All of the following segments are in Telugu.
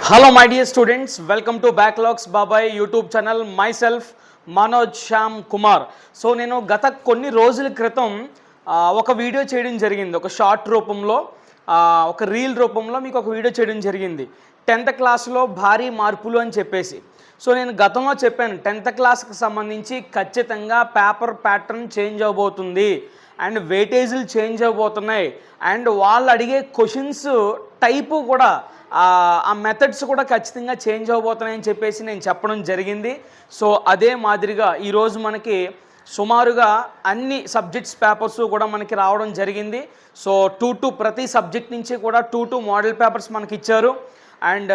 Hello my dear students, welcome to Backlogs Babai YouTube channel. Myself Manoj Shyam Kumar. So నేను గత కొన్ని రోజుల క్రితం ఒక వీడియో చేయడం జరిగింది. ఒక షార్ట్ రూపంలో ఒక రీల్ రూపంలో మీకు ఒక వీడియో చేయడం జరిగింది. 10th క్లాస్లో భారీ మార్పులు అని చెప్పేసి. సో నేను గతంలో చెప్పాను 10th క్లాస్కి సంబంధించి ఖచ్చితంగా పేపర్ ప్యాటర్న్ చేంజ్ అవబోతుంది అండ్ వెయిటేజీలు చేంజ్ అవబోతున్నాయి అండ్ వాళ్ళు అడిగే క్వశ్చన్స్ టైపు కూడా ఆ మెథడ్స్ కూడా ఖచ్చితంగా చేంజ్ అవబోతున్నాయని చెప్పేసి నేను చెప్పడం జరిగింది. సో అదే మాదిరిగా ఈరోజు మనకి సుమారుగా అన్ని సబ్జెక్ట్స్ పేపర్స్ కూడా మనకి రావడం జరిగింది. సో 2 ప్రతి సబ్జెక్ట్ నుంచి కూడా 2 మోడల్ పేపర్స్ మనకి ఇచ్చారు అండ్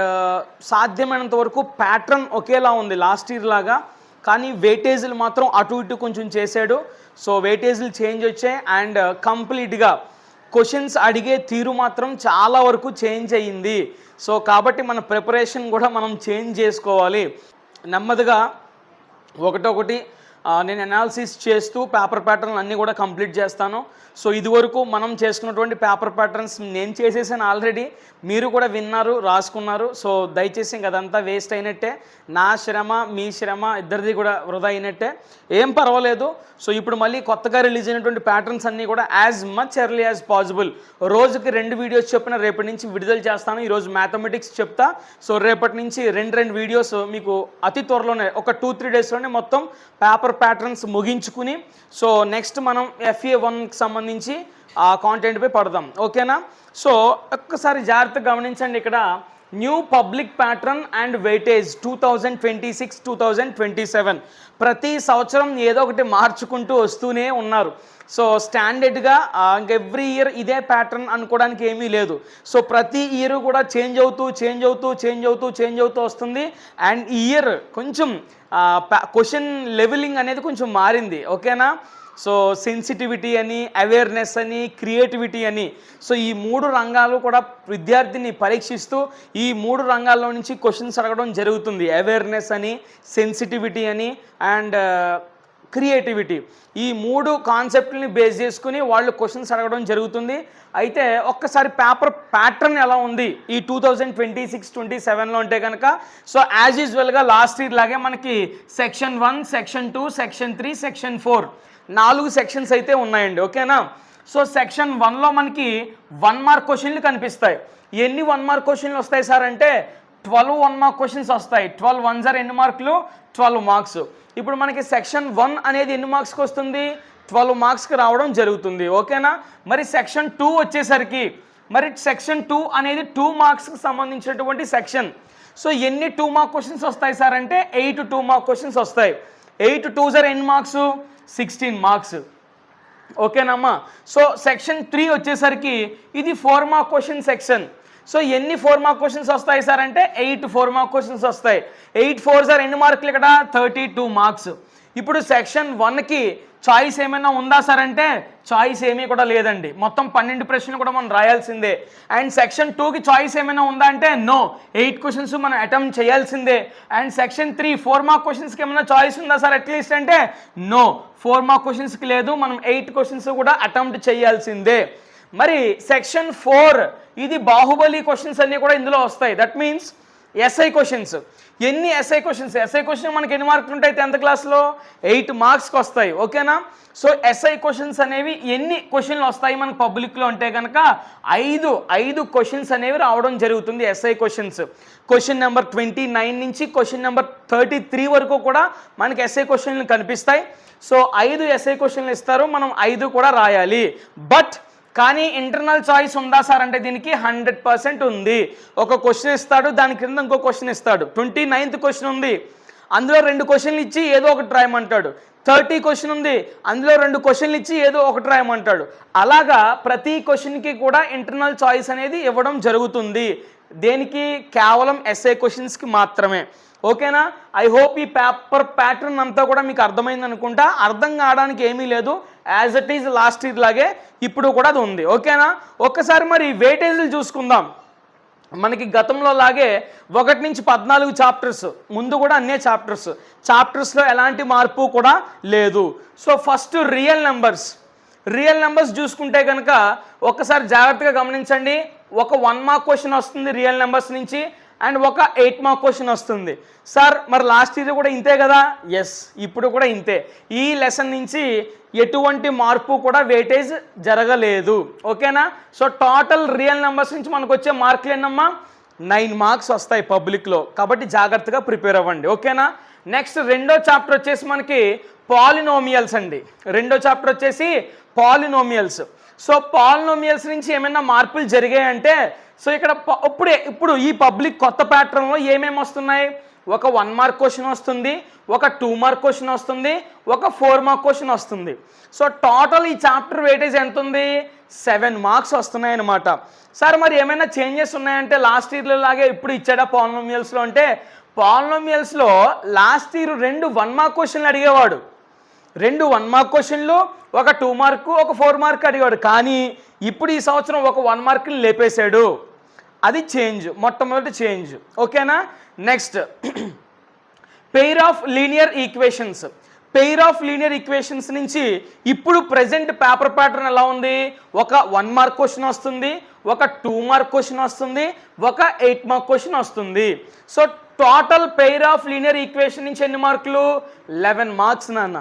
సాధ్యమైనంత వరకు ప్యాటర్న్ ఒకేలా ఉంది లాస్ట్ ఇయర్ లాగా, కానీ వెయిటేజీలు మాత్రం అటు ఇటు కొంచెం చేశాడు. సో వెయిటేజీలు చేంజ్ వచ్చాయి అండ్ కంప్లీట్గా క్వశ్చన్స్ అడిగే తీరు మాత్రం చాలా వరకు చేంజ్ అయ్యింది. సో కాబట్టి మన ప్రిపరేషన్ కూడా మనం చేంజ్ చేసుకోవాలి. నెమ్మదిగా ఒకటొకటి నేను అనాలిసిస్ చేస్తూ పేపర్ ప్యాటర్న్ అన్నీ కూడా కంప్లీట్ చేస్తాను. సో ఇదివరకు మనం చేసుకున్నటువంటి పేపర్ ప్యాటర్న్స్ నేను చేసేసాను ఆల్రెడీ, మీరు కూడా విన్నారు, రాసుకున్నారు. సో దయచేసి ఇంక అదంతా వేస్ట్ అయినట్టే, నా శ్రమ మీ శ్రమ ఇద్దరిది కూడా వృధా అయినట్టే, ఏం పర్వాలేదు. సో ఇప్పుడు మళ్ళీ కొత్తగా రిలీజ్ అయినటువంటి ప్యాటర్న్స్ అన్నీ కూడా as much early as possible రోజుకి 2 వీడియోస్ చెప్పిన రేపటి నుంచి విడుదల చేస్తాను. ఈరోజు మ్యాథమెటిక్స్ చెప్తా. సో రేపటి నుంచి 2 వీడియోస్ మీకు అతి త్వరలోనే ఒక 2-3 డేస్లోనే మొత్తం పేపర్ ప్యాటర్న్స్ ముగించుకుని సో నెక్స్ట్ మనం FA1కి సంబంధించి ఆ కాంటెంట్పై పడదాం, ఓకేనా. సో ఒక్కసారి జాగ్రత్తగా గమనించండి, ఇక్కడ new public pattern and weightage 2026-2027 ప్రతి సంవత్సరం ఏదో ఒకటి మార్చుకుంటూ వస్తూనే ఉన్నారు. సో స్టాండర్డ్గా ఎవ్రీ ఇయర్ ఇదే ప్యాటర్న్ అనుకోవడానికి ఏమీ లేదు. సో ప్రతి ఇయర్ కూడా చేంజ్ అవుతూ వస్తుంది అండ్ ఈ ఇయర్ కొంచెం క్వశ్చన్ లెవెలింగ్ అనేది కొంచెం మారింది, ఓకేనా. సో సెన్సిటివిటీ అని, అవేర్నెస్ అని, క్రియేటివిటీ అని, సో ఈ 3 రంగాలు కూడా విద్యార్థిని పరీక్షిస్తూ ఈ 3 రంగాల్లో నుంచి క్వశ్చన్స్ అడగడం జరుగుతుంది. అవేర్నెస్ అని, సెన్సిటివిటీ అని అండ్ క్రియేటివిటీ, ఈ 3 కాన్సెప్ట్ని బేస్ చేసుకుని వాళ్ళు క్వశ్చన్స్ అడగడం జరుగుతుంది. అయితే ఒక్కసారి పేపర్ ప్యాటర్న్ ఎలా ఉంది ఈ 2026-27లో అంటే కనుక, సో యాజ్ యూజువల్గా లాస్ట్ ఇయర్ లాగే మనకి section 1, section 2, section 3, section 4 4 sections అయితే ఉన్నాయండి, ఓకేనా. సో సెక్షన్ 1లో మనకి 1 మార్క్ క్వశ్చన్లు కనిపిస్తాయి. ఎన్ని 1 మార్క్ క్వశ్చన్లు వస్తాయి సార్ అంటే 12 1 మార్క్ క్వశ్చన్స్ వస్తాయి. 12 1 సార్ ఎన్ని మార్కులు? 12 మార్క్స్. ఇప్పుడు మనకి సెక్షన్ 1 అనేది ఎన్ని మార్క్స్కి వస్తుంది? 12 మార్క్స్కి రావడం జరుగుతుంది, ఓకేనా. మరి సెక్షన్ 2 వచ్చేసరికి మరి సెక్షన్ 2 అనేది 2 మార్క్స్కి సంబంధించినటువంటి సెక్షన్. సో ఎన్ని 2 మార్క్ క్వశ్చన్స్ వస్తాయి సార్ అంటే 8 2 మార్క్ క్వశ్చన్స్ వస్తాయి. 8 2 సార్ ఎన్ని మార్క్స్? 16 మార్క్స్, ఓకేనమ్మా. సో సెక్షన్ 3 వచ్చేసరికి ఇది 4 మార్క్ క్వశ్చన్ సెక్షన్. సో ఎన్ని 4 మార్క్ క్వశ్చన్స్ వస్తాయి సార్ అంటే 8 4 మార్క్ క్వశ్చన్స్ వస్తాయి. 8 4 సార్ ఎన్ని మార్కులు ఇక్కడ? 32 మార్క్స్. ఇప్పుడు సెక్షన్ 1కి చాయిస్ ఏమైనా ఉందా సార్ అంటే చాయిస్ ఏమీ కూడా లేదండి, మొత్తం 12 ప్రశ్నలు కూడా మనం రాయాల్సిందే. అండ్ సెక్షన్ 2కి చాయిస్ ఏమైనా ఉందా అంటే నో, 8 క్వశ్చన్స్ మనం అటెంప్ట్ చేయాల్సిందే. అండ్ సెక్షన్ 3 4 మార్క్ క్వశ్చన్స్కి ఏమైనా చాయిస్ ఉందా సార్ అట్లీస్ట్ అంటే నో, 4 మార్క్ క్వశ్చన్స్కి లేదు, మనం 8 క్వశ్చన్స్ కూడా అటెంప్ట్ చేయాల్సిందే. మరి సెక్షన్ 4 ఇది బాహుబలి క్వశ్చన్స్ అన్నీ కూడా ఇందులో వస్తాయి. That means SI questions. ఎన్ని ఎస్ఐ క్వశ్చన్స్? ఎస్ఐ క్వశ్చన్ మనకి ఎన్ని మార్కులు ఉంటాయి 10th క్లాస్లో? 8 మార్క్స్కి వస్తాయి, ఓకేనా. సో ఎస్ఐ క్వశ్చన్స్ అనేవి ఎన్ని క్వశ్చన్లు వస్తాయి మనకు పబ్లిక్లో అంటే కనుక 5 క్వశ్చన్స్ అనేవి రావడం జరుగుతుంది ఎస్ఐ క్వశ్చన్స్. క్వశ్చన్ నెంబర్ 29 నుంచి క్వశ్చన్ నెంబర్ 33 వరకు కూడా మనకి ఎస్ఐ క్వశ్చన్లు కనిపిస్తాయి. సో 5 ఎస్ఐ క్వశ్చన్లు ఇస్తారు, మనం 5 కూడా రాయాలి. బట్ కానీ ఇంటర్నల్ చాయిస్ ఉందా సార్ అంటే దీనికి 100% ఉంది. ఒక క్వశ్చన్ ఇస్తాడు, దాని కింద ఇంకో క్వశ్చన్ ఇస్తాడు. 29th క్వశ్చన్ ఉంది, అందులో 2 క్వశ్చన్లు ఇచ్చి ఏదో ఒకటి రాయమంటాడు. 30 క్వశ్చన్ ఉంది, అందులో 2 క్వశ్చన్లు ఇచ్చి ఏదో ఒకటి రాయమంటాడు. అలాగా ప్రతి క్వశ్చన్కి కూడా ఇంటర్నల్ చాయిస్ అనేది ఇవ్వడం జరుగుతుంది. దేనికి? కేవలం ఎస్ఏ క్వశ్చన్స్కి మాత్రమే, ఓకేనా. ఐ హోప్ ఈ పేపర్ ప్యాటర్న్ అంతా కూడా మీకు అర్థమైంది అనుకుంటా. అర్థం కావడానికి ఏమీ లేదు, as it is last year లాగే ఇప్పుడు కూడా అది ఉంది, ఓకేనా. ఒక్కసారి మరి వెయిటేజీలు చూసుకుందాం. మనకి గతంలో లాగే 1 నుంచి 14 చాప్టర్స్, ముందు కూడా అన్నే చాప్టర్స్లో ఎలాంటి మార్పు కూడా లేదు. సో ఫస్ట్ రియల్ నెంబర్స్ చూసుకుంటే కనుక ఒక్కసారి జాగ్రత్తగా గమనించండి. ఒక 1 మార్క్ క్వశ్చన్ వస్తుంది రియల్ నెంబర్స్ నుంచి అండ్ ఒక 8 మార్క్ క్వశ్చన్ వస్తుంది. సార్ మరి లాస్ట్ ఇయర్ కూడా ఇంతే కదా? ఎస్, ఇప్పుడు కూడా ఇంతే. ఈ లెసన్ నుంచి ఎటువంటి మార్పు కూడా వెయిటేజ్ జరగలేదు. ఓకేనా? సో టోటల్ రియల్ నెంబర్స్ నుంచి మనకు వచ్చే మార్కులు ఏంటమ్మా? 9 మార్క్స్ వస్తాయి పబ్లిక్లో. కాబట్టి జాగ్రత్తగా ప్రిపేర్ అవ్వండి. ఓకేనా? నెక్స్ట్ రెండో చాప్టర్ వచ్చేసి మనకి పాలినోమియల్స్ అండి. రెండో చాప్టర్ వచ్చేసి పాలినోమియల్స్. సో పాలినోమియల్స్ నుంచి ఏమైనా మార్పులు జరిగాయంటే, సో ఇక్కడ ఇప్పుడు ఈ పబ్లిక్ కొత్త ప్యాటర్న్లో ఏమేమి వస్తున్నాయి? ఒక 1 మార్క్ క్వశ్చన్ వస్తుంది, ఒక 2 మార్క్ క్వశ్చన్ వస్తుంది, ఒక 4 మార్క్ క్వశ్చన్ వస్తుంది. సో టోటల్ ఈ చాప్టర్ వెయిటేజ్ ఎంత ఉంది? 7 మార్క్స్ వస్తున్నాయి అన్నమాట. సార్ మరి ఏమైనా చేంజెస్ ఉన్నాయంటే లాస్ట్ ఇయర్లో లాగే ఇప్పుడు ఇచ్చాడా పాలినోమియల్స్లో అంటే, పాలినోమియల్స్లో లాస్ట్ ఇయర్ 2 1 మార్క్ క్వశ్చన్లు అడిగేవాడు. 2 1 మార్క్ క్వశ్చన్లు, ఒక 2 మార్కు, ఒక 4 మార్క్ అడిగాడు. కానీ ఇప్పుడు ఈ సంవత్సరం ఒక 1 మార్క్ని లేపేశాడు. అది చేంజ్, మొట్టమొదటి చేంజ్. ఓకేనా? Next pair of linear equations. Pair of linear equations నుంచి ఇప్పుడు ప్రజెంట్ పేపర్ ప్యాటర్న్ ఎలా ఉంది? ఒక 1 మార్క్ క్వశ్చన్ వస్తుంది, ఒక 2 మార్క్ క్వశ్చన్ వస్తుంది, ఒక 8 మార్క్ క్వశ్చన్ వస్తుంది. So total pair of linear equation నుంచి ఎన్ని మార్కులు? 11 మార్క్స్ నాన్న.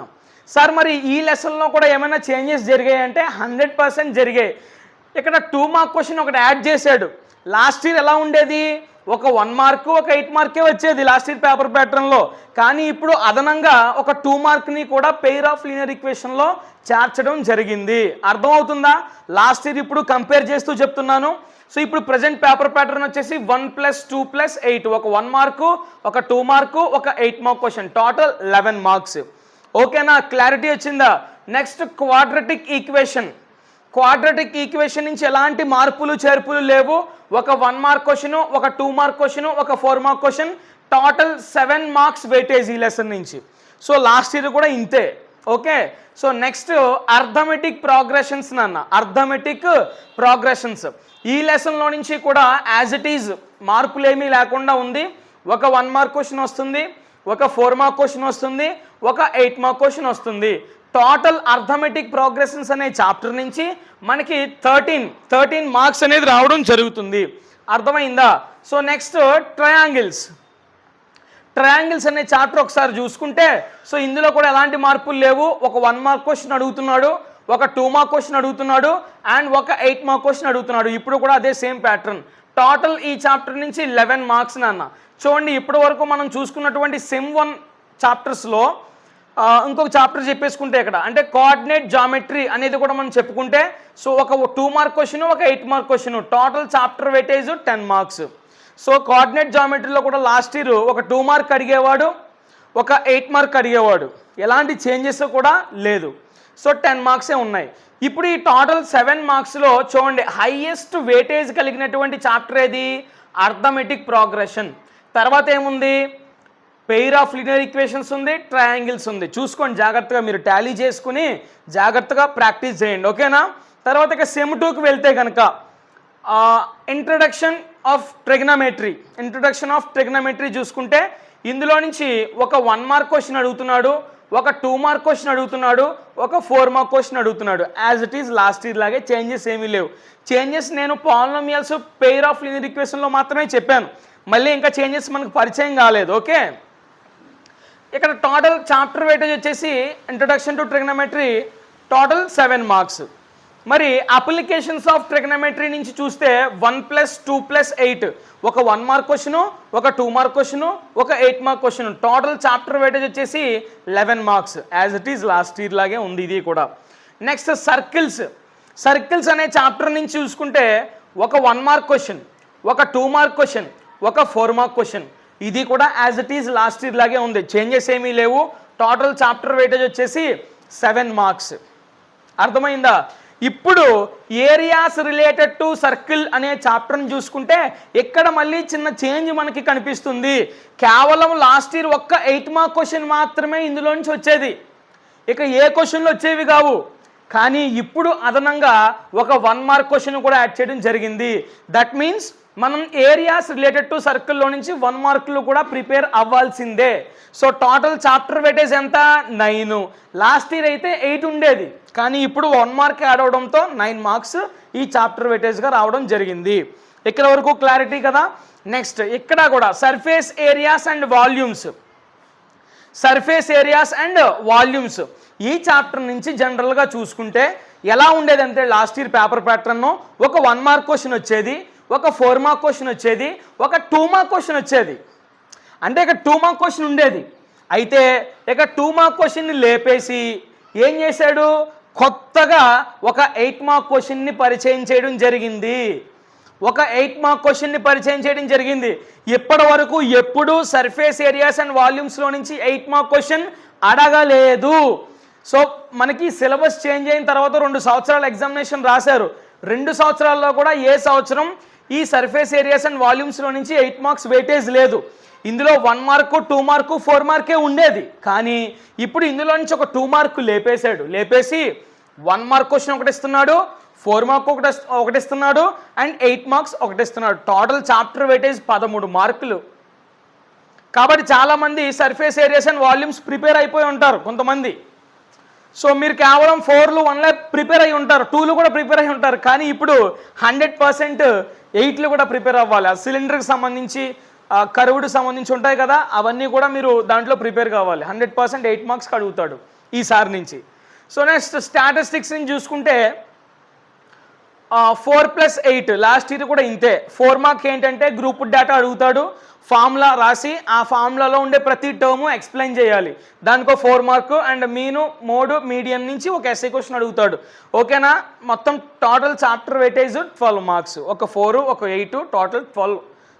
సార్ మరి ఈ లెసన్లో కూడా ఏమైనా చేంజెస్ జరిగాయి అంటే 100% జరిగాయి. ఇక్కడ 2 మార్క్ క్వశ్చన్ ఒకటి యాడ్ చేశాడు. లాస్ట్ ఇయర్ ఎలా ఉండేది? ఒక 1 మార్కు, ఒక 8 మార్కే వచ్చేది లాస్ట్ ఇయర్ పేపర్ ప్యాటర్న్లో. కానీ ఇప్పుడు అదనంగా ఒక 2 మార్క్ని కూడా పెయిర్ ఆఫ్ లీనియర్ ఈక్వేషన్లో చేర్చడం జరిగింది. అర్థమవుతుందా? లాస్ట్ ఇయర్ ఇప్పుడు కంపేర్ చేస్తూ చెప్తున్నాను. సో ఇప్పుడు ప్రజెంట్ పేపర్ ప్యాటర్న్ వచ్చేసి 1 + 2 + 8, ఒక 1 మార్కు, ఒక 2 మార్కు, ఒక 8 మార్క్ క్వశ్చన్, టోటల్ 11 మార్క్స్. ఓకేనా? క్లారిటీ వచ్చిందా? Next quadratic equation. Quadratic equation నుంచి ఎలాంటి మార్పులు చేర్పులు లేవు. ఒక 1 మార్క్ క్వశ్చన్, ఒక 2 మార్క్ క్వశ్చన్, ఒక 4 mark question, total 7 marks weightage ఈ లెసన్ నుంచి. సో లాస్ట్ ఇయర్ కూడా ఇంతే. Okay? So next arithmetic progressions నాన్న. అర్థమెటిక్ ప్రోగ్రెషన్స్ ఈ లెసన్లో నుంచి కూడా యాజ్ ఇట్ ఈజ్ మార్పులు ఏమీ లేకుండా ఉంది. ఒక 1 మార్క్ క్వశ్చన్ వస్తుంది, ఒక 4 మార్క్ క్వశ్చన్ వస్తుంది, ఒక 8 మార్క్ క్వశ్చన్ వస్తుంది. టోటల్ అర్థమెటిక్ ప్రోగ్రెషన్స్ అనే చాప్టర్ నుంచి మనకి 13 మార్క్స్ అనేది రావడం జరుగుతుంది. అర్థమైందా? So next triangles. ట్రయాంగిల్స్ అనే చాప్టర్ ఒకసారి చూసుకుంటే, సో ఇందులో కూడా ఎలాంటి మార్పులు లేవు. ఒక 1 మార్క్ క్వశ్చన్ అడుగుతున్నాడు, ఒక 2 మార్క్ క్వశ్చన్ అడుగుతున్నాడు, అండ్ ఒక 8 మార్క్ క్వశ్చన్ అడుగుతున్నాడు. ఇప్పుడు కూడా అదే సేమ్ ప్యాటర్న్. టోటల్ ఈ చాప్టర్ నుంచి 11 మార్క్స్ నాన్న. చూడండి, ఇప్పటి వరకు మనం చూసుకున్నటువంటి సెమ్ 1 చాప్టర్స్లో ఇంకొక చాప్టర్ చెప్పేసుకుంటే ఇక్కడ అంటే కోఆర్డినేట్ జామెట్రీ అనేది కూడా మనం చెప్పుకుంటే, సో ఒక 2 మార్క్ క్వశ్చన్, ఒక 8 mark question, total chapter weightage 10 marks. So coordinate జామెట్రీలో కూడా లాస్ట్ ఇయర్ ఒక 2 మార్క్ అడిగేవాడు, ఒక 8 మార్క్ అడిగేవాడు. ఎలాంటి చేంజెస్ కూడా లేదు. సో 10 మార్క్సే ఉన్నాయి. ఇప్పుడు ఈ టోటల్ 7 మార్క్స్లో చూడండి, హైయెస్ట్ వెయిటేజ్ కలిగినటువంటి చాప్టర్ ఏది? Arithmetic progression. తర్వాత ఏముంది? పెయిర్ ఆఫ్ లీనియర్ ఈక్వేషన్స్ ఉంది, ట్రయాంగిల్స్ ఉంది. చూసుకోండి జాగ్రత్తగా, మీరు టాలీ చేసుకుని జాగ్రత్తగా ప్రాక్టీస్ చేయండి. ఓకేనా? తర్వాత ఇక సెమ్ 2కి వెళ్తే కనుక ఇంట్రడక్షన్ ఆఫ్ ట్రిగ్నోమెట్రీ చూసుకుంటే, ఇందులో నుంచి ఒక 1 మార్క్ క్వశ్చన్ అడుగుతున్నాడు, ఒక 2 మార్క్ క్వశ్చన్ అడుగుతున్నాడు, ఒక 4 మార్క్ క్వశ్చన్ అడుగుతున్నాడు. As it is last year లాగే, చేంజెస్ ఏమీ లేవు. చేంజెస్ నేను పాలినోమియల్స్ పెయిర్ ఆఫ్ లీనియర్ ఈక్వేషన్లో మాత్రమే చెప్పాను. మళ్ళీ ఇంకా చేంజెస్ మనకు పరిచయం కాలేదు. ఓకే? ఇక్కడ టోటల్ చాప్టర్ వెయిటేజ్ వచ్చేసి introduction to trigonometry total 7 marks. మరి అప్లికేషన్స్ ఆఫ్ ట్రిగ్నోమెట్రీ నుంచి చూస్తే 1 + 2 + 8, ఒక 1 మార్క్ క్వశ్చన్, ఒక 2 మార్క్ క్వశ్చన్, ఒక 8 mark question, total chapter weightage వచ్చేసి 11 marks. As it is last year లాగే ఉంది ఇది కూడా. నెక్స్ట్ సర్కిల్స్ అనే చాప్టర్ నుంచి చూసుకుంటే ఒక 1 మార్క్ క్వశ్చన్, ఒక 2 మార్క్ క్వశ్చన్, ఒక 4 మార్క్ క్వశ్చన్. ఇది కూడా as it is last year లాగే ఉంది. చేంజెస్ ఏమీ లేవు. టోటల్ చాప్టర్ వెయిటేజ్ వచ్చేసి 7 మార్క్స్. అర్థమైందా? ఇప్పుడు ఏరియాస్ రిలేటెడ్ టు సర్కిల్ అనే చాప్టర్ని చూసుకుంటే ఇక్కడ మళ్ళీ చిన్న చేంజ్ మనకి కనిపిస్తుంది. కేవలం లాస్ట్ ఇయర్ ఒక్క 8 మార్క్ క్వశ్చన్ మాత్రమే ఇందులో నుంచి వచ్చేది, ఇక ఏ క్వశ్చన్లు వచ్చేవి కావు. కానీ ఇప్పుడు అదనంగా ఒక 1 మార్క్ క్వశ్చన్ కూడా యాడ్ చేయడం జరిగింది. దట్ మీన్స్ మనం ఏరియాస్ రిలేటెడ్ టు సర్కిల్లో నుంచి 1 మార్కులు కూడా ప్రిపేర్ అవ్వాల్సిందే. సో టోటల్ చాప్టర్ వెయిటేజ్ ఎంత? 9. లాస్ట్ ఇయర్ అయితే 8 ఉండేది, కానీ ఇప్పుడు 1 మార్క్ యాడ్ అవడంతో 9 మార్క్స్ ఈ చాప్టర్ వెయిటేజ్గా రావడం జరిగింది. ఇక్కడ వరకు క్లారిటీ కదా. నెక్స్ట్ ఇక్కడ కూడా surface areas and volumes, surface areas and volumes ఈ చాప్టర్ నుంచి జనరల్గా చూసుకుంటే ఎలా ఉండేదంటే లాస్ట్ ఇయర్ పేపర్ ప్యాటర్న్ ఒక 1 మార్క్ క్వశ్చన్ వచ్చేది, ఒక 4 మార్క్ క్వశ్చన్ వచ్చేది, ఒక 2 మార్క్ క్వశ్చన్ వచ్చేది. అంటే ఇక్కడ 2 మార్క్ క్వశ్చన్ ఉండేది. అయితే ఇక 2 మార్క్ క్వశ్చన్ని లేపేసి ఏం చేశాడు, కొత్తగా ఒక 8 మార్క్ క్వశ్చన్ని పరిచయం చేయడం జరిగింది. ఒక 8 మార్క్ క్వశ్చన్ని పరిచయం చేయడం జరిగింది. ఇప్పటి వరకు ఎప్పుడు సర్ఫేస్ ఏరియాస్ అండ్ వాల్యూమ్స్లో నుంచి 8 మార్క్ క్వశ్చన్ అడగలేదు. సో మనకి సిలబస్ చేంజ్ అయిన తర్వాత 2 సంవత్సరాల ఎగ్జామినేషన్ రాశారు. 2 సంవత్సరాల్లో కూడా ఏ సంవత్సరం ఈ సర్ఫేస్ ఏరియాస్ అండ్ వాల్యూమ్స్లో నుంచి 8 మార్క్స్ వెయిటేజ్ లేదు. ఇందులో 1 మార్కు 2 మార్కు 4 మార్కే ఉండేది. కానీ ఇప్పుడు ఇందులో నుంచి ఒక 2 మార్కు లేపేశాడు. లేపేసి 1 మార్క్ క్వశ్చన్ ఒకటి ఇస్తున్నాడు, 4 మార్క్ ఒకటి ఇస్తున్నాడు, అండ్ 8 మార్క్స్ ఒకటి ఇస్తున్నాడు. టోటల్ చాప్టర్ వెయిటేజ్ 13 మార్కులు. కాబట్టి చాలామంది surface areas and volumes prepare అయిపోయి ఉంటారు కొంతమంది. సో మీరు కేవలం 4లు 1లే ప్రిపేర్ అయి ఉంటారు, 2లు కూడా ప్రిపేర్ అయి ఉంటారు. కానీ ఇప్పుడు 100% 8లు కూడా ప్రిపేర్ అవ్వాలి. ఆ సిలిండర్కి సంబంధించి కరువుడికి సంబంధించి ఉంటాయి కదా, అవన్నీ కూడా మీరు దాంట్లో ప్రిపేర్ కావాలి. 100% 8 మార్క్స్కి అడుగుతాడు ఈసారి నుంచి. సో నెక్స్ట్ స్టాటిస్టిక్స్ నుంచి చూసుకుంటే 4+8 లాస్ట్ ఇయర్ కూడా ఇంతే. 4 మార్క్ ఏంటంటే గ్రూప్ డేటా అడుగుతాడు, ఫార్ములా రాసి ఆ ఫార్ములాలో ఉండే ప్రతి టర్ము ఎక్స్ప్లెయిన్ చేయాలి. దానికో 4 మార్కు అండ్ మీను మోడు మీడియం నుంచి ఒక ఎస్ఐ క్వశ్చన్ అడుగుతాడు. ఓకేనా, మొత్తం టోటల్ చాప్టర్ వెయిటేజ్ 12 మార్క్స్. ఒక 4 ఒక 8 total 12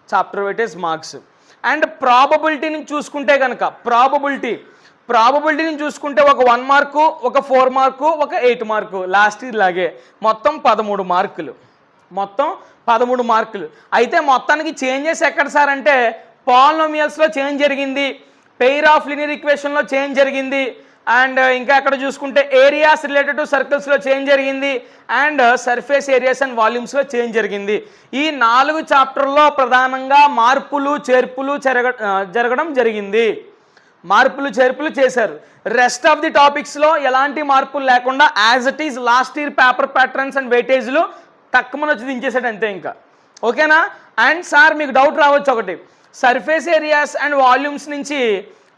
chapter weightage marks. And ప్రాబబిలిటీని చూసుకుంటే కనుక ప్రాబబిలిటీని చూసుకుంటే ఒక 1 మార్కు, ఒక 4 మార్కు, ఒక 8 మార్కు లాస్ట్ ఇయర్ లాగే మొత్తం 13 మార్కులు. మొత్తం 13 మార్కులు. అయితే మొత్తానికి చేంజెస్ ఎక్కడ సార్ అంటే పాలినోమియల్స్లో చేంజ్ జరిగింది, పెయిర్ ఆఫ్ లీనియర్ ఈక్వేషన్లో చేంజ్ జరిగింది, అండ్ ఇంకా ఎక్కడ చూసుకుంటే ఏరియాస్ రిలేటెడ్ టు సర్కిల్స్లో చేంజ్ జరిగింది, అండ్ సర్ఫేస్ ఏరియాస్ అండ్ వాల్యూమ్స్లో చేంజ్ జరిగింది. ఈ 4 చాప్టర్లో ప్రధానంగా మార్పులు చేర్పులు జరగడం జరిగింది. మార్పులు చేర్పులు చేశారు. రెస్ట్ ఆఫ్ ది టాపిక్స్లో ఎలాంటి మార్పులు లేకుండా as it is last year paper patterns and వెయిటేజ్లు తక్కువ వచ్చి దించేసాడు అంతే ఇంకా. ఓకేనా. అండ్ సార్ మీకు డౌట్ రావచ్చు ఒకటి, సర్ఫేస్ ఏరియాస్ అండ్ వాల్యూమ్స్ నుంచి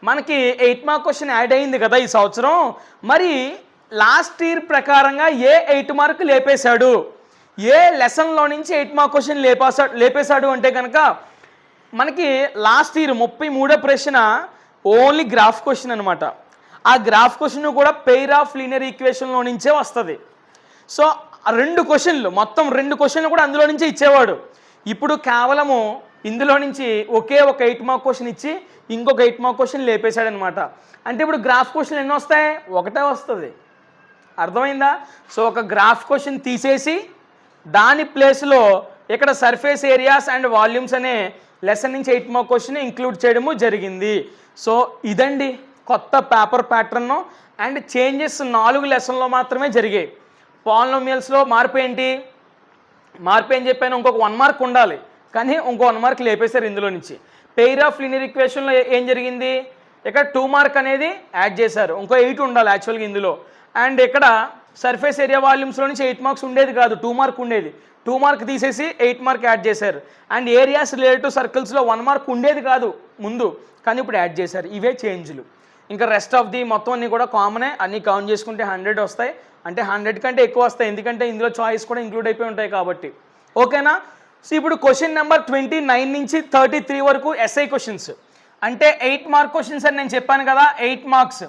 మనకి 8 మార్క్ క్వశ్చన్ యాడ్ అయింది కదా ఈ సంవత్సరం, మరి లాస్ట్ ఇయర్ ప్రకారంగా ఏ 8 మార్క్ లేపేశాడు, ఏ లెసన్లో నుంచి 8 మార్క్ క్వశ్చన్ లేపేశాడు అంటే కనుక మనకి లాస్ట్ ఇయర్ 33వ ప్రశ్న ఓన్లీ గ్రాఫ్ క్వశ్చన్ అనమాట. ఆ గ్రాఫ్ క్వశ్చన్ కూడా పెయిర్ ఆఫ్ లీనియర్ ఈక్వేషన్లో నుంచే వస్తుంది. సో 2 క్వశ్చన్లు మొత్తం 2 క్వశ్చన్లు కూడా అందులో నుంచే ఇచ్చేవాడు. ఇప్పుడు కేవలము ఇందులో నుంచి ఒకే ఒక 8 మార్క్ క్వశ్చన్ ఇచ్చి ఇంకొక 8 మార్క్ క్వశ్చన్ లేపేశాడనమాట. అంటే ఇప్పుడు గ్రాఫ్ క్వశ్చన్ ఎన్ని వస్తాయి, ఒకటే వస్తుంది. అర్థమైందా. సో ఒక గ్రాఫ్ క్వశ్చన్ తీసేసి దాని ప్లేస్లో ఇక్కడ సర్ఫేస్ ఏరియాస్ అండ్ వాల్యూమ్స్ అనే లెసన్ నుంచి 8 మార్క్ క్వశ్చన్ ఇంక్లూడ్ చేయడము జరిగింది. సో ఇదండి కొత్త పేపర్ ప్యాటర్న్. అండ్ చేంజెస్ 4 లెసన్లో మాత్రమే జరిగాయి. పాలినోమియల్స్లో మార్పు ఏంటి, మార్పు ఏం చెప్పాను, ఇంకొక 1 మార్క్ ఉండాలి, కానీ ఇంకో 1 మార్క్ లేపేశారు ఇందులో నుంచి. పెయిర్ ఆఫ్ లీనియర్ ఈక్వేషన్లో ఏం జరిగింది, ఇక్కడ 2 మార్క్ అనేది యాడ్ చేశారు, ఇంకో 8 ఉండాలి యాక్చువల్గా ఇందులో. అండ్ ఇక్కడ సర్ఫేస్ ఏరియా వాల్యూమ్స్లో నుంచి 8 మార్క్స్ ఉండేది కాదు, 2 మార్క్ ఉండేది, 2 మార్క్ తీసేసి 8 మార్క్ యాడ్ చేశారు. అండ్ ఏరియాస్ రిలేటెడ్ టు సర్కిల్స్లో 1 మార్క్ ఉండేది కాదు ముందు, కానీ ఇప్పుడు యాడ్ చేశారు. ఇవే చేంజ్లు. ఇంకా రెస్ట్ ఆఫ్ ది మొత్తం అన్నీ కూడా కామనే, అన్నీ కౌంట్ చేసుకుంటే 100 వస్తాయి. అంటే 100 కంటే ఎక్కువ వస్తాయి, ఎందుకంటే ఇందులో చాయిస్ కూడా ఇంక్లూడ్ అయిపోయి ఉంటాయి కాబట్టి. ఓకేనా. సో ఇప్పుడు క్వశ్చన్ నెంబర్ 29 నుంచి 33 వరకు ఎస్ఐ క్వశ్చన్స్. అంటే 8 మార్క్ క్వశ్చన్స్ అని నేను చెప్పాను కదా, 8 మార్క్స్.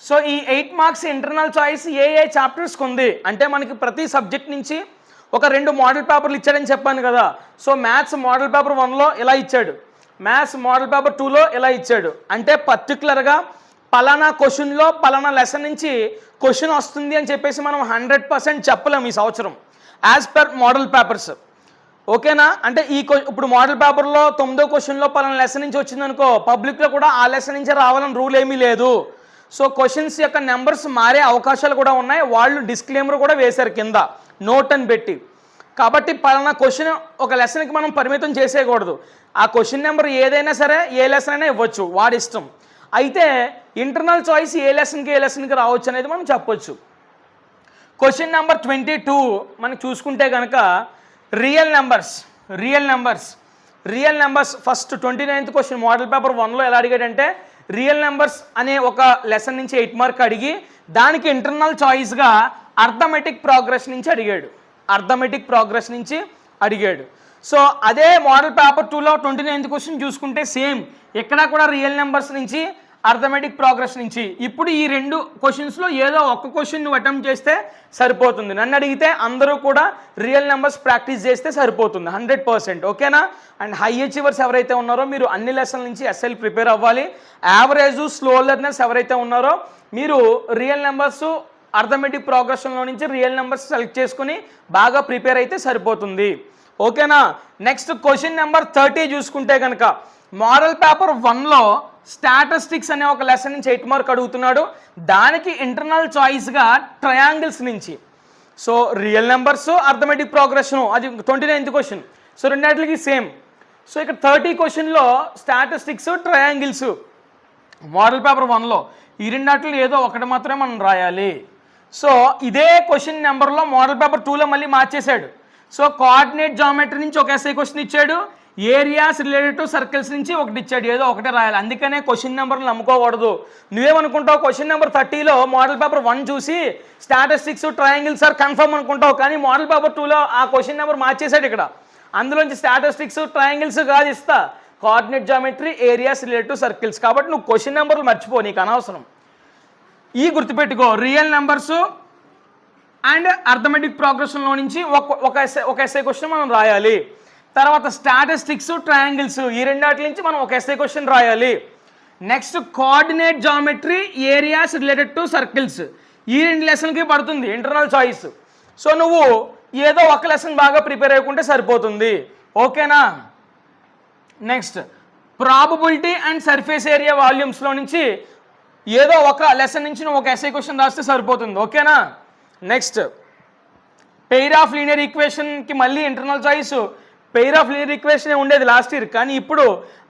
సో ఈ 8 మార్క్స్ ఇంటర్నల్ చాయిస్ ఏ చాప్టర్స్కి ఉంది అంటే మనకి ప్రతి సబ్జెక్ట్ నుంచి ఒక 2 మోడల్ పేపర్లు ఇచ్చాడని చెప్పాను కదా. సో మ్యాథ్స్ మోడల్ పేపర్ 1లో ఇలా ఇచ్చాడు, మ్యాథ్స్ మోడల్ పేపర్ 2లో ఇలా ఇచ్చాడు. అంటే పర్టికులర్గా పలానా క్వశ్చన్లో పలానా లెసన్ నుంచి క్వశ్చన్ వస్తుంది అని చెప్పేసి మనం 100% చెప్పలేము ఈ సంవత్సరం యాజ్ పర్ మోడల్ పేపర్స్. ఓకేనా. అంటే ఇప్పుడు మోడల్ పేపర్లో 9వ క్వశ్చన్లో పలానా లెసన్ నుంచి వచ్చిందనుకో, పబ్లిక్లో కూడా ఆ లెసన్ నుంచి రావాలని రూల్ ఏమీ లేదు. సో క్వశ్చన్స్ యొక్క నెంబర్స్ మారే అవకాశాలు కూడా ఉన్నాయి. వాళ్ళు డిస్క్లైమర్ కూడా వేశారు కింద నోట్ అని పెట్టి. కాబట్టి పలానా క్వశ్చన్ ఒక లెసన్కి మనం పరిమితం చేసేయకూడదు. ఆ క్వశ్చన్ నెంబర్ ఏదైనా సరే ఏ లెసన్ అయినా ఇవ్వచ్చు, వాడి ఇష్టం. అయితే ఇంటర్నల్ చాయిస్ ఏ లెసన్కి రావచ్చు అనేది మనం చెప్పొచ్చు. క్వశ్చన్ నెంబర్ 22 మనం చూసుకుంటే కనుక real numbers real numbers first 29th question model paper 1లో ఎలా అడిగాడంటే రియల్ నెంబర్స్ అనే ఒక లెసన్ నుంచి 8 మార్క్ అడిగి దానికి ఇంటర్నల్ చాయిస్గా అర్థమెటిక్ ప్రోగ్రెస్ నుంచి అడిగాడు. సో అదే మోడల్ పేపర్ 2లో 29th క్వశ్చన్ చూసుకుంటే సేమ్ ఇక్కడ కూడా రియల్ నెంబర్స్ నుంచి అర్థమెటిక్ ప్రోగ్రెస్ నుంచి. ఇప్పుడు ఈ 2 క్వశ్చన్స్లో ఏదో ఒక్క క్వశ్చన్ నువ్వు అటెంప్ట్ చేస్తే సరిపోతుంది. నన్ను అడిగితే అందరూ కూడా రియల్ నెంబర్స్ ప్రాక్టీస్ చేస్తే సరిపోతుంది 100%. ఓకేనా? అండ్ హై అచీవర్స్ ఎవరైతే ఉన్నారో మీరు అన్ని లెసన్ల నుంచి ఎస్ఎల్ ప్రిపేర్ అవ్వాలి. యావరేజ్ స్లో లెర్నర్స్ ఎవరైతే ఉన్నారో మీరు రియల్ నెంబర్స్ అర్థమెటిక్ ప్రోగ్రెషన్లో నుంచి రియల్ నెంబర్స్ సెలెక్ట్ చేసుకుని బాగా ప్రిపేర్ అయితే సరిపోతుంది. ఓకేనా? నెక్స్ట్ క్వశ్చన్ నెంబర్ 30 చూసుకుంటే కనుక మోడల్ పేపర్ 1లో స్టాటిస్టిక్స్ అనే ఒక లెసన్ నుంచి 8 మార్క్ అడుగుతున్నాడు. దానికి ఇంటర్నల్ చాయిస్గా ట్రయాంగిల్స్ నుంచి. So real numbers arithmetic progression అది 29th క్వశ్చన్. సో రెండింటికి సేమ్. సో ఇక్కడ 30 క్వశ్చన్లో స్టాటిస్టిక్స్ ట్రయాంగిల్స్ మోడల్ పేపర్ 1లో ఈ రెండిట్లో ఏదో ఒకటి మాత్రమే మనం రాయాలి. సో ఇదే క్వశ్చన్ నెంబర్లో మోడల్ పేపర్ 2లో మళ్ళీ మార్చేశాడు. సో కోఆర్డినేట్ జామెట్రీ నుంచి ఒక ఎస్ఐ క్వశ్చన్ ఇచ్చాడు, ఏరియాస్ రిలేటెడ్ టు సర్కిల్స్ నుంచి ఒకటి ఇచ్చాడు, ఏదో ఒకటే రాయాలి. అందుకనే క్వశ్చన్ నెంబర్లు నమ్ముకోకూడదు. నువ్వేమనుకుంటావు క్వశ్చన్ నెంబర్ 30లో మోడల్ పేపర్ 1 చూసి స్టాటిస్టిక్స్ ట్రయాంగిల్స్ ఆర్ కన్ఫర్మ్ అనుకుంటావు, కానీ మోడల్ పేపర్ 2లో ఆ క్వశ్చన్ నెంబర్ మార్చేశాడు. ఇక్కడ అందులోంచి స్టాటిస్టిక్స్ ట్రయాంగిల్స్ కాదు ఇస్తా, coordinate geometry areas related to circles. కాబట్టి నువ్వు క్వశ్చన్ నెంబర్లు మర్చిపో, నీకు అనవసరం. ఈ గుర్తుపెట్టుకో, రియల్ నెంబర్స్ అండ్ అర్థమెటిక్ ప్రోగ్రెషన్లో నుంచి ఒక ఎస్ఐ క్వశ్చన్ మనం రాయాలి. తర్వాత స్టాటిస్టిక్స్ ట్రయాంగిల్స్ ఈ రెండాటి నుంచి మనం ఒక ఎస్ఐ క్వశ్చన్ రాయాలి. Next coordinate geometry areas related to circles ఈ 2 లెసన్కి పడుతుంది ఇంటర్నల్ చాయిస్. సో నువ్వు ఏదో ఒక లెసన్ బాగా ప్రిపేర్ అయ్యకుంటే సరిపోతుంది. ఓకేనా? Next probability and surface area వాల్యూమ్స్లో నుంచి ఏదో ఒక లెసన్ నుంచి నువ్వు ఒక ఎస్ఐ క్వశ్చన్ రాస్తే సరిపోతుంది. ఓకేనా? నెక్స్ట్ పెయిర్ ఆఫ్ లీనియర్ ఈక్వేషన్కి మళ్ళీ internal choice pair of linear equation ఉండేది లాస్ట్ ఇయర్, కానీ ఇప్పుడు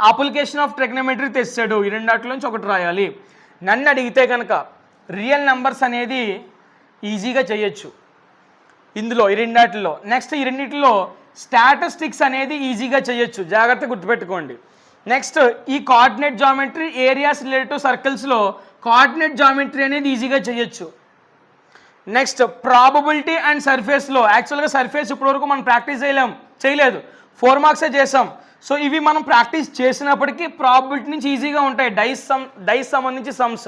అప్లికేషన్ ఆఫ్ ట్రిగ్నోమెట్రీ తెచ్చాడు. ఈ రెండాటి నుంచి ఒకటి రాయాలి. నన్ను అడిగితే కనుక రియల్ నెంబర్స్ అనేది ఈజీగా చేయొచ్చు ఇందులో ఈ రెండాటిలో. నెక్స్ట్ ఈ రెండింటిలో స్టాటిస్టిక్స్ అనేది ఈజీగా చేయొచ్చు, జాగ్రత్తగా గుర్తుపెట్టుకోండి. నెక్స్ట్ ఈ coordinate geometry areas related to సర్కిల్స్లో కోఆర్డినేట్ జామెట్రీ అనేది ఈజీగా చేయొచ్చు. నెక్స్ట్ ప్రాబబిలిటీ అండ్ సర్ఫేస్లో యాక్చువల్గా సర్ఫేస్ ఇప్పటివరకు మనం ప్రాక్టీస్ చేయలేదు, 4 మార్క్సే చేసాం. సో ఇవి మనం ప్రాక్టీస్ చేసినప్పటికీ ప్రాబబిలిటీ నుంచి ఈజీగా ఉంటాయి, డైస్ సంబంధించి సమ్స్.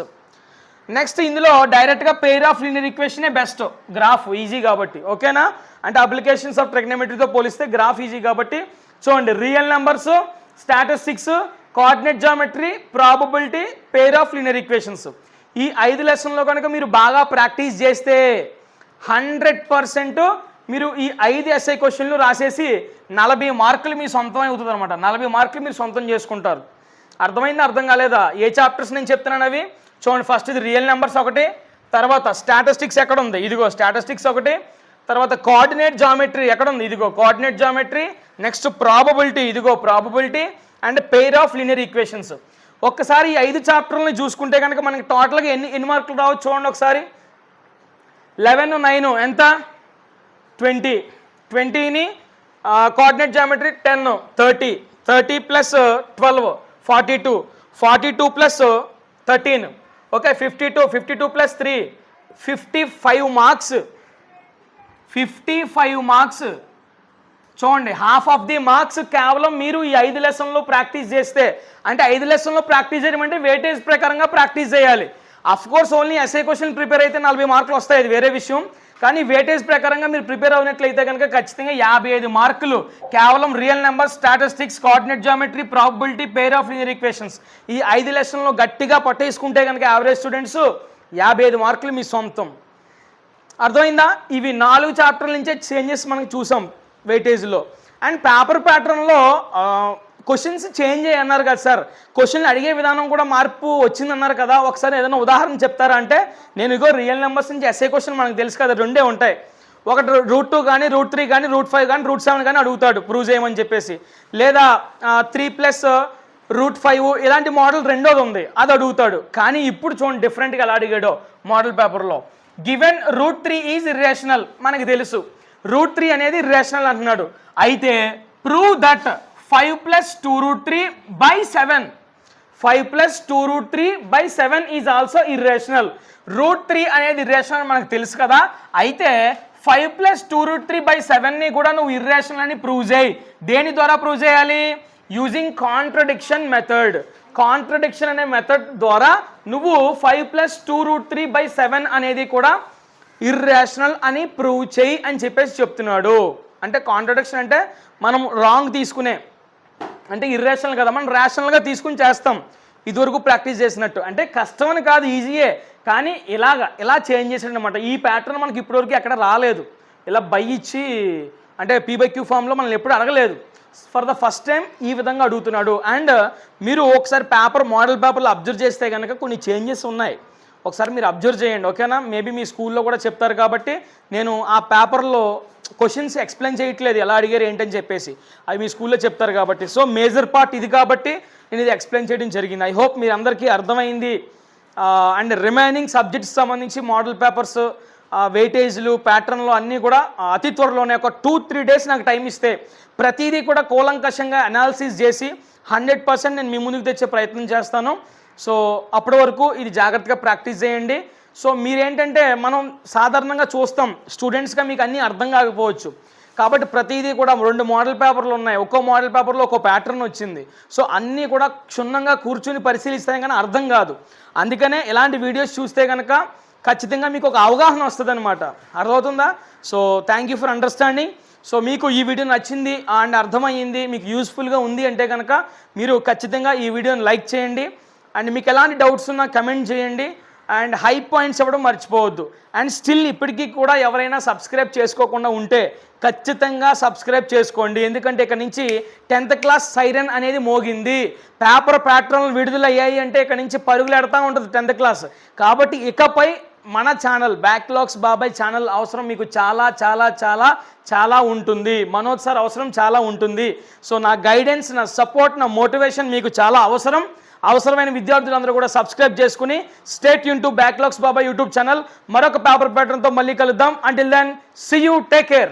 నెక్స్ట్ ఇందులో డైరెక్ట్గా పెయిర్ ఆఫ్ లీనియర్ ఈక్వేషనే బెస్ట్, గ్రాఫ్ ఈజీ కాబట్టి. ఓకేనా? అంటే అప్లికేషన్స్ ఆఫ్ ట్రిగ్నోమెట్రీతో పోలిస్తే గ్రాఫ్ ఈజీ కాబట్టి. చూడండి, real numbers, statistics, coordinate geometry, probability, pair of linear equations ఈ 5 లెసన్లో కనుక మీరు బాగా ప్రాక్టీస్ చేస్తే 100% మీరు ఈ 5 ఎస్ఐ క్వశ్చన్లు రాసేసి 40 మార్కులు మీ సొంతం అవుతుంది అనమాట. 40 మార్కులు మీరు సొంతం చేసుకుంటారు. అర్థమైందా? అర్థం కాలేదా? ఏ చాప్టర్స్ నేను చెప్తున్నాను అవి చూడండి. ఫస్ట్ ఇది రియల్ నెంబర్స్ ఒకటి, తర్వాత స్టాటిస్టిక్స్ ఎక్కడ ఉంది, ఇదిగో స్టాటిస్టిక్స్ ఒకటి, తర్వాత కోఆర్డినేట్ జామెట్రీ ఎక్కడ ఉంది, ఇదిగో కోఆర్డినేట్ జామెట్రీ, నెక్స్ట్ ప్రాబబిలిటీ, ఇదిగో probability and pair of linear equations. ఒక్కసారి ఈ 5 చాప్టర్లని చూసుకుంటే కనుక మనకి టోటల్గా ఎన్ని మార్కులు రావచ్చు చూడండి ఒకసారి. 11, 9 ఎంత? 20. 20ని coordinate geometry 10, 30 plus 12 42, 42 plus 13 okay 52 plus 3 55 marks. 55 marks చూడండి, హాఫ్ ఆఫ్ ది మార్క్స్ కేవలం మీరు ఈ 5 లెసన్లో ప్రాక్టీస్ చేస్తే. అంటే 5 లెసన్లో ప్రాక్టీస్ చేయడం అంటే వెయిటేజ్ ప్రకారంగా ప్రాక్టీస్ చేయాలి. Of course only SI question prepare అయితే 40 మార్కులు వస్తాయి, అది వేరే విషయం. కానీ వెయిటేజ్ ప్రకారంగా మీరు ప్రిపేర్ అవునట్లయితే కనుక ఖచ్చితంగా 55 మార్కులు కేవలం real number, statistics, coordinate geometry, probability, pair of linear equations ఈ 5 లెసన్లో గట్టిగా పట్టేసుకుంటే కనుక యావరేజ్ స్టూడెంట్స్ 55 మార్కులు మీ సొంతం. అర్థమైందా? ఇవి 4 చాప్టర్ల నుంచే చేంజెస్ మనకి చూసాం వెయిటేజ్లో. అండ్ పేపర్ ప్యాటర్న్లో క్వశ్చన్స్ చేంజ్ అయ్యి అన్నారు కదా సార్, క్వశ్చన్లు అడిగే విధానం కూడా మార్పు వచ్చిందన్నారు కదా, ఒకసారి ఏదైనా ఉదాహరణ చెప్తారా అంటే, నేను ఇగో రియల్ నెంబర్స్ నుంచి ఎస్ఏ క్వశ్చన్ మనకు తెలుసు కదా, 2 ఉంటాయి. ఒకటి √2 కానీ √3 కానీ √5 కానీ √7 కానీ అడుగుతాడు ప్రూవ్ చేయమని చెప్పేసి, లేదా 3 ప్లస్ √5 ఇలాంటి మోడల్ రెండోది ఉంది, అది అడుగుతాడు. కానీ ఇప్పుడు చూడండి డిఫరెంట్గా ఎలా అడిగాడో మోడల్ పేపర్లో. గివెన్ √3 ఈజ్ ఇర్రేషనల్, మనకి తెలుసు √3 అనేది ఇర్రేషనల్ అంటున్నాడు. అయితే prove that 5 + 2√3/7 5 + 2√3/7 is also irrational. √3 అనేది ఇర్రేషనల్ మనకు తెలుసు కదా, అయితే 5 + 2√3/7ని కూడా నువ్వు ఇర్రేషనల్ అని ప్రూవ్ చేయి. దేని ద్వారా ప్రూవ్ చేయాలి? Using contradiction method. కాంట్రడిక్షన్ అనే మెథడ్ ద్వారా నువ్వు 5 + 2√3/7 అనేది కూడా ఇర్రేషనల్ అని ప్రూవ్ చేయి అని చెప్పేసి చెప్తున్నాడు. అంటే కాంట్రడిక్షన్ అంటే మనం రాంగ్ తీసుకునే, అంటే ఇర్రేషనల్ కదా, మనం రేషనల్గా తీసుకుని చేస్తాం ఇదివరకు ప్రాక్టీస్ చేసినట్టు. అంటే కష్టం అని కాదు, ఈజీయే, కానీ ఇలా చేంజ్ చేసాడు అనమాట. ఈ ప్యాటర్న్ మనకి ఇప్పటివరకు ఎక్కడ రాలేదు. ఇలా బై ఇచ్చి అంటే P/Q ఫామ్లో మనల్ని ఎప్పుడు అడగలేదు. ఫర్ ద ఫస్ట్ టైం ఈ విధంగా అడుగుతున్నాడు. అండ్ మీరు ఒకసారి మోడల్ పేపర్లో అబ్జర్వ్ చేస్తే కనుక కొన్ని చేంజెస్ ఉన్నాయి, ఒకసారి మీరు అబ్జర్వ్ చేయండి, ఓకేనా? మేబీ మీ స్కూల్లో కూడా చెప్తారు కాబట్టి నేను ఆ పేపర్లో క్వశ్చన్స్ ఎక్స్ప్లెయిన్ చేయట్లేదు, ఎలా అడిగారు ఏంటని చెప్పేసి, అవి మీ స్కూల్లో చెప్తారు కాబట్టి. సో మేజర్ పార్ట్ ఇది కాబట్టి నేను ఇది ఎక్స్ప్లెయిన్ చేయడం జరిగింది. ఐ హోప్ మీరు అందరికీ అర్థమైంది. అండ్ రిమైనింగ్ సబ్జెక్ట్స్ సంబంధించి మోడల్ పేపర్స్, వెయిటేజ్లు, ప్యాటర్న్లు అన్నీ కూడా అతి త్వరలోనే ఒక 2-3 డేస్ నాకు టైం ఇస్తే ప్రతిదీ కూడా కూలంకషంగా అనాలిసిస్ చేసి 100% నేను మీ ముందుకు తెచ్చే ప్రయత్నం చేస్తాను. సో అప్పటి వరకు ఇది జాగ్రత్తగా ప్రాక్టీస్ చేయండి. సో మీరేంటంటే మనం సాధారణంగా చూస్తాం స్టూడెంట్స్గా మీకు అన్నీ అర్థం కాకపోవచ్చు, కాబట్టి ప్రతిదీ కూడా 2 మోడల్ పేపర్లు ఉన్నాయి, ఒక్కో మోడల్ పేపర్లో ఒక్కో ప్యాటర్న్ వచ్చింది. సో అన్నీ కూడా క్షుణ్ణంగా కూర్చుని పరిశీలిస్తే కానీ అర్థం కాదు. అందుకనే ఇలాంటి వీడియోస్ చూస్తే కనుక ఖచ్చితంగా మీకు ఒక అవగాహన వస్తుంది అనమాట. అర్థమవుతుందా? So thank you for understanding. So మీకు ఈ వీడియో నచ్చింది అండ్ అర్థమయ్యింది, మీకు యూస్ఫుల్గా ఉంది అంటే కనుక మీరు ఖచ్చితంగా ఈ వీడియోని లైక్ చేయండి. అండ్ మీకు ఎలాంటి డౌట్స్ ఉన్నా కమెంట్ చేయండి. అండ్ హై పాయింట్స్ ఇవ్వడం మర్చిపోవద్దు. అండ్ స్టిల్ ఇప్పటికీ కూడా ఎవరైనా సబ్స్క్రైబ్ చేసుకోకుండా ఉంటే ఖచ్చితంగా సబ్స్క్రైబ్ చేసుకోండి. ఎందుకంటే ఇక్కడ నుంచి 10th క్లాస్ సైరన్ అనేది మోగింది, ప్యాటర్న్లు విడుదలయ్యాయి అంటే ఇక్కడ నుంచి పరుగులెడతా ఉంటుంది 10th క్లాస్. కాబట్టి ఇకపై మన ఛానల్ బ్యాక్లాగ్స్ బాబాయ్ ఛానల్ అవసరం మీకు చాలా చాలా చాలా చాలా ఉంటుంది. మనోజ్ సార్ అవసరం చాలా ఉంటుంది. సో నా గైడెన్స్, నా సపోర్ట్, నా మోటివేషన్ మీకు చాలా అవసరం. అవసరమైన విద్యార్థులందరూ కూడా సబ్స్క్రైబ్ చేసుకుని stay tune to backlogs Babai YouTube channel. మరొక పేపర్ ప్యాటర్న్తో మళ్ళీ కలుద్దాం. Until then see you, take care.